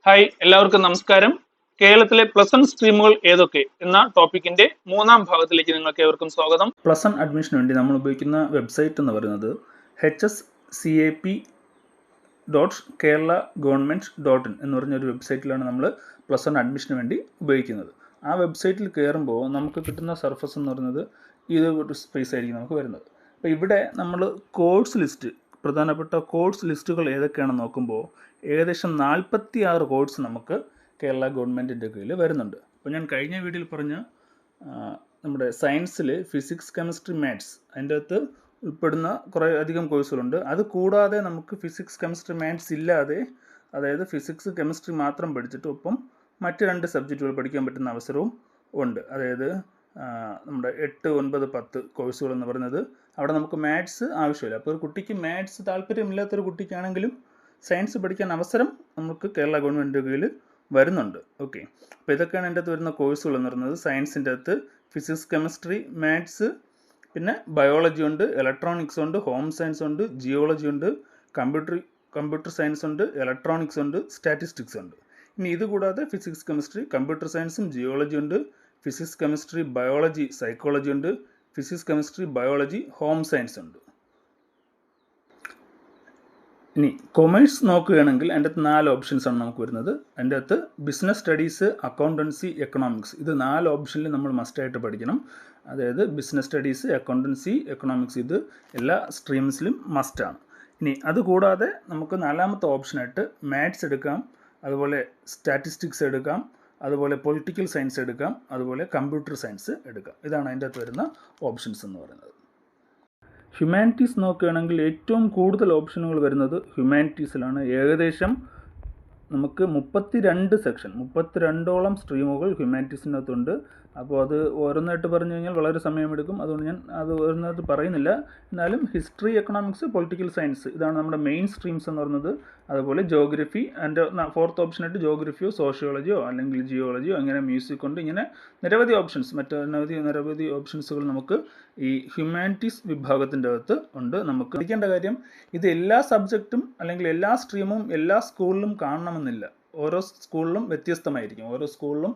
Hi, എല്ലാവർക്കും നമസ്കാരം. കേരളത്തിലെ പ്ലസ് വൺ സ്ട്രീമുകൾ ഏതൊക്കെ എന്ന ടോപ്പിക്കിന്റെ മൂന്നാം ഭാഗത്തിലേക്ക് നിങ്ങൾക്ക് ഏവർക്കും സ്വാഗതം. പ്ലസ് വൺ അഡ്മിഷന് വേണ്ടി നമ്മൾ ഉപയോഗിക്കുന്ന വെബ്സൈറ്റ് എന്ന് പറയുന്നത് hscap.kerala.government.in എന്ന് പറഞ്ഞൊരു വെബ്സൈറ്റിലാണ് നമ്മൾ പ്ലസ് വൺ അഡ്മിഷന് വേണ്ടി ഉപയോഗിക്കുന്നത്. ആ വെബ്സൈറ്റിൽ കയറുമ്പോൾ നമുക്ക് കിട്ടുന്ന സർഫസ് എന്ന് പറയുന്നത് ഇത് ഒരു സ്പേസ് ആയിരിക്കും നമുക്ക് വരുന്നത്. അപ്പോൾ ഇവിടെ നമ്മൾ കോഴ്സ് ലിസ്റ്റ്, പ്രധാനപ്പെട്ട കോഴ്സ് ലിസ്റ്റുകൾ ഏതൊക്കെയാണെന്ന് നോക്കുമ്പോൾ ഏകദേശം 46 കോഴ്സ് നമുക്ക് കേരള ഗവൺമെൻറ്റിൻ്റെ കീഴിൽ വരുന്നുണ്ട്. അപ്പോൾ ഞാൻ കഴിഞ്ഞ വീഡിയോയിൽ പറഞ്ഞ നമ്മുടെ സയൻസിൽ ഫിസിക്സ്, കെമിസ്ട്രി, മാത്സ് അതിൻ്റെ അകത്ത് ഉൾപ്പെടുന്ന കുറേ അധികം കോഴ്സുകളുണ്ട്. അത് കൂടാതെ നമുക്ക് ഫിസിക്സ്, കെമിസ്ട്രി, മാത്സ് ഇല്ലാതെ, അതായത് ഫിസിക്സ്, കെമിസ്ട്രി മാത്രം പഠിച്ചിട്ട് ഒപ്പം മറ്റ് 2 സബ്ജക്റ്റുകൾ പഠിക്കാൻ പറ്റുന്ന അവസരവും ഉണ്ട്. അതായത് നമ്മുടെ 8, 9, 10 കോഴ്സുകൾ എന്ന് പറയുന്നത് അവിടെ നമുക്ക് മാത്സ് ആവശ്യമില്ല. അപ്പോൾ ഒരു കുട്ടിക്ക് മാത്സ് താല്പര്യമില്ലാത്തൊരു കുട്ടിക്കാണെങ്കിലും സയൻസ് പഠിക്കാൻ അവസരം നമുക്ക് കേരള ഗവൺമെൻറ് കീഴിൽ വരുന്നുണ്ട്. ഓക്കെ, അപ്പോൾ ഇതൊക്കെയാണ് എൻ്റെ അകത്ത് വരുന്ന കോഴ്സുകൾ എന്ന് പറയുന്നത്. സയൻസിൻ്റെ അകത്ത് ഫിസിക്സ്, കെമിസ്ട്രി, മാത്സ്, പിന്നെ ബയോളജി ഉണ്ട്, ഇലക്ട്രോണിക്സ് ഉണ്ട്, ഹോം സയൻസ് ഉണ്ട്, ജിയോളജി ഉണ്ട്, കമ്പ്യൂട്ടർ സയൻസ് ഉണ്ട്, ഇലക്ട്രോണിക്സ് ഉണ്ട്, സ്റ്റാറ്റിസ്റ്റിക്സ് ഉണ്ട്. ഇനി ഇത് കൂടാതെ ഫിസിക്സ്, കെമിസ്ട്രി, കമ്പ്യൂട്ടർ സയൻസും ജിയോളജി ഉണ്ട്, ഫിസിക്സ്, കെമിസ്ട്രി, ബയോളജി, സൈക്കോളജി ഉണ്ട്, physics, chemistry, biology, home science ഉണ്ട്. ഇനി കൊമേഴ്സ് നോക്കുകയാണെങ്കിൽ അതിൻ്റെ അകത്ത് 4 ഓപ്ഷൻസാണ് നമുക്ക് വരുന്നത്. അതിൻ്റെ അകത്ത് ബിസിനസ് സ്റ്റഡീസ്, അക്കൗണ്ടൻസി, എക്കണോമിക്സ്, ഇത് 4 ഓപ്ഷനിൽ നമ്മൾ മസ്റ്റായിട്ട് പഠിക്കണം. അതായത് ബിസിനസ് സ്റ്റഡീസ്, അക്കൗണ്ടൻസി, എക്കണോമിക്സ്, ഇത് എല്ലാ സ്ട്രീംസിലും മസ്റ്റാണ്. ഇനി അതുകൂടാതെ നമുക്ക് 4ാമത്തെ ഓപ്ഷനായിട്ട് മാത്സ് എടുക്കാം, അതുപോലെ സ്റ്റാറ്റിസ്റ്റിക്സ് എടുക്കാം, അതുപോലെ പൊളിറ്റിക്കൽ സയൻസ് എടുക്കാം, അതുപോലെ കമ്പ്യൂട്ടർ സയൻസ് എടുക്കാം. ഇതാണ് അതിൻ്റെ അകത്ത് വരുന്ന ഓപ്ഷൻസ് എന്ന് പറയുന്നത്. ഹ്യൂമാനിറ്റീസ് നോക്കുകയാണെങ്കിൽ ഏറ്റവും കൂടുതൽ ഓപ്ഷനുകൾ വരുന്നത് ഹ്യൂമാനിറ്റീസിലാണ്. ഏകദേശം നമുക്ക് 32 സെക്ഷൻ, 32ഓളം സ്ട്രീമുകൾ ഹ്യൂമാനിറ്റീസിനകത്തുണ്ട്. അപ്പോൾ അത് ഓരോന്നായിട്ട് പറഞ്ഞു കഴിഞ്ഞാൽ വളരെ സമയമെടുക്കും. അതുകൊണ്ട് ഞാൻ അത് ഓരോന്നായിട്ട് പറയുന്നില്ല. എന്നാലും ഹിസ്റ്ററി, എക്കണോമിക്സ്, പൊളിറ്റിക്കൽ സയൻസ്, ഇതാണ് നമ്മുടെ മെയിൻ സ്ട്രീംസ് എന്ന് പറയുന്നത്. അതുപോലെ ജോഗ്രഫി, അതിൻ്റെ 4th ഓപ്ഷനായിട്ട് ജോഗ്രഫിയോ സോഷ്യോളജിയോ അല്ലെങ്കിൽ ജിയോളജിയോ, അങ്ങനെ മ്യൂസിക് ഉണ്ട്. ഇങ്ങനെ നിരവധി ഓപ്ഷൻസ്, നിരവധി ഓപ്ഷൻസുകൾ നമുക്ക് ഈ ഹ്യൂമാനിറ്റീസ് വിഭാഗത്തിൻ്റെ അകത്ത് ഉണ്ട്. നമുക്ക് പഠിക്കേണ്ട കാര്യം, ഇത് എല്ലാ സബ്ജക്റ്റും അല്ലെങ്കിൽ എല്ലാ സ്ട്രീമും എല്ലാ സ്കൂളിലും കാണണമെന്നില്ല. ഓരോ സ്കൂളിലും വ്യത്യസ്തമായിരിക്കും. ഓരോ സ്കൂളിലും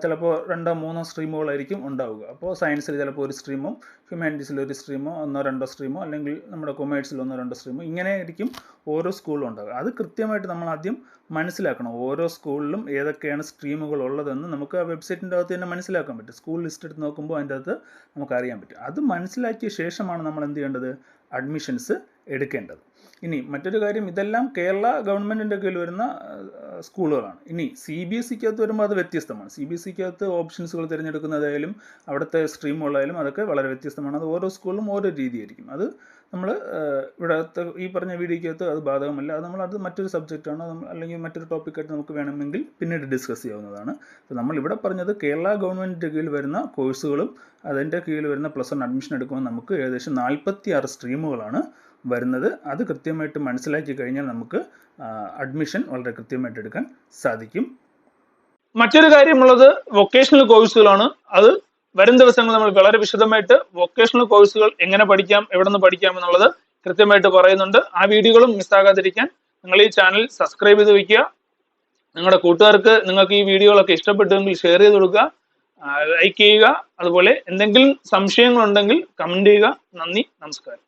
ചിലപ്പോൾ 2, 3 സ്ട്രീമുകളായിരിക്കും ഉണ്ടാവുക. അപ്പോൾ സയൻസിൽ ചിലപ്പോൾ ഒരു സ്ട്രീമും, ഹ്യൂമാനിറ്റീസിൽ ഒരു സ്ട്രീമോ 1, 2 സ്ട്രീമോ, അല്ലെങ്കിൽ നമ്മുടെ കൊമേഴ്സിൽ 1, 2 സ്ട്രീമോ, ഇങ്ങനെ ആയിരിക്കും ഓരോ സ്കൂളിലും ഉണ്ടാവുക. അത് കൃത്യമായിട്ട് നമ്മൾ ആദ്യം മനസ്സിലാക്കണം. ഓരോ സ്കൂളിലും ഏതൊക്കെയാണ് സ്ട്രീമുകൾ ഉള്ളതെന്ന് നമുക്ക് ആ വെബ്സൈറ്റിൻ്റെ അകത്ത് തന്നെ മനസ്സിലാക്കാൻ പറ്റും. സ്കൂൾ ലിസ്റ്റ് എടുത്ത് നോക്കുമ്പോൾ അതിൻ്റെ അകത്ത് നമുക്കറിയാൻ പറ്റും. അത് മനസ്സിലാക്കിയ ശേഷമാണ് നമ്മൾ എന്ത് ചെയ്യേണ്ടത്, അഡ്മിഷൻസ് എടുക്കേണ്ടത്. ഇനി മറ്റൊരു കാര്യം, ഇതെല്ലാം കേരള ഗവൺമെൻറ്റിൻ്റെ കീഴിൽ വരുന്ന സ്കൂളുകളാണ്. ഇനി CBSEക്കകത്ത് വരുമ്പോൾ അത് വ്യത്യസ്തമാണ്. CBSEക്കകത്ത് ഓപ്ഷൻസുകൾ തിരഞ്ഞെടുക്കുന്നതായാലും അവിടുത്തെ സ്ട്രീമുകളായാലും അതൊക്കെ വളരെ വ്യത്യസ്തമാണ്. അത് ഓരോ സ്കൂളിലും ഓരോ രീതിയായിരിക്കും. അത് നമ്മൾ ഇവിടുത്തെ ഈ പറഞ്ഞ വീഡിയോക്കകത്ത് അത് ബാധകമല്ല. അത് മറ്റൊരു സബ്ജക്റ്റാണ്, അല്ലെങ്കിൽ മറ്റൊരു ടോപ്പിക്കായിട്ട് നമുക്ക് വേണമെങ്കിൽ പിന്നീട് ഡിസ്കസ് ചെയ്യാവുന്നതാണ്. അപ്പോൾ നമ്മളിവിടെ പറഞ്ഞത് കേരള ഗവൺമെൻറ്റിൻ്റെ കീഴിൽ വരുന്ന കോഴ്സുകളും അതിൻ്റെ കീഴിൽ വരുന്ന പ്ലസ് വൺ അഡ്മിഷൻ എടുക്കുമ്പോൾ നമുക്ക് ഏകദേശം 46 സ്ട്രീമുകളാണ് വരുന്നത്. അത് കൃത്യമായിട്ട് മനസ്സിലാക്കി കഴിഞ്ഞാൽ നമുക്ക് അഡ്മിഷൻ വളരെ കൃത്യമായിട്ട് എടുക്കാൻ സാധിക്കും. മറ്റൊരു കാര്യമുള്ളത് വൊക്കേഷണൽ കോഴ്സുകളാണ്. അത് വരും ദിവസങ്ങൾ നമ്മൾ വളരെ വിശദമായിട്ട് വൊക്കേഷണൽ കോഴ്സുകൾ എങ്ങനെ പഠിക്കാം, എവിടെ നിന്ന് പഠിക്കാം എന്നുള്ളത് കൃത്യമായിട്ട് പറയുന്നുണ്ട്. ആ വീഡിയോകളും മിസ്സാകാതിരിക്കാൻ നിങ്ങൾ ഈ ചാനൽ സബ്സ്ക്രൈബ് ചെയ്ത് വയ്ക്കുക. നിങ്ങളുടെ കൂട്ടുകാർക്ക് നിങ്ങൾക്ക് ഈ വീഡിയോകളൊക്കെ ഇഷ്ടപ്പെട്ടുവെങ്കിൽ ഷെയർ ചെയ്ത് കൊടുക്കുക, ലൈക്ക് ചെയ്യുക. അതുപോലെ എന്തെങ്കിലും സംശയങ്ങളുണ്ടെങ്കിൽ കമന്റ് ചെയ്യുക. നന്ദി, നമസ്കാരം.